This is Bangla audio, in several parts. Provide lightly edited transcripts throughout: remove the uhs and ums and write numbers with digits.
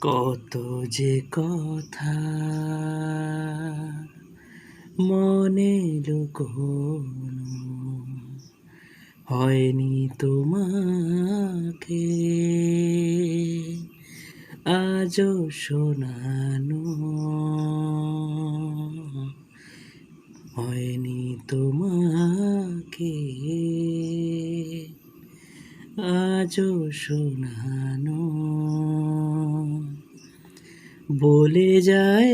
কত যে কথা মনে লুকোনো হয়নি তোমাকে আজও শোনানো হয়নি তোমাকে আজও শোনানো বলে যায়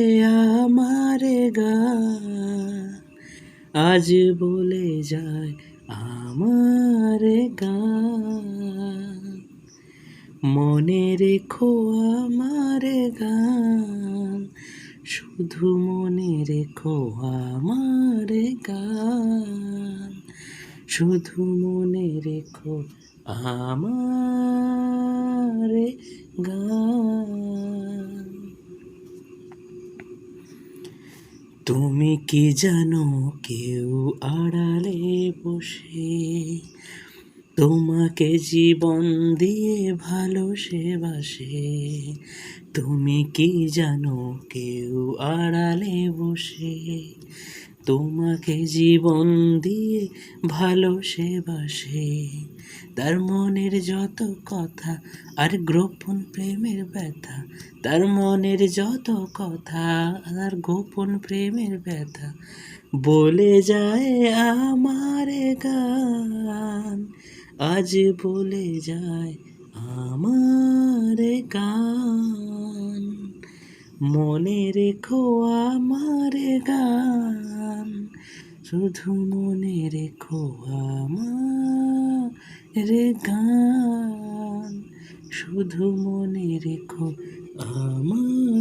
আমার গান আজ বলে যায় আমার গান মনে রেখো আমার গান শুধু মনে রেখো আমার গান শুধু মনে রেখো আমার গান তুমি কি জানো কেউ আড়ালে বসে তোমাকে জীবন দিয়ে ভালোবাসে তুমি কি জানো কেউ আড়ালে বসে তোমাকে জীবন দিয়ে ভালোবাসে তার মনের যত কথা আর গোপন প্রেমের ব্যথা তার মনের যত কথা আর গোপন প্রেমের ব্যথা বলে যায় আমার গান আজ বলে যায় আমার গান মনে রেখো আমার গান শুধু মনে রেখো আমার গান শুধু মনে রেখো আমার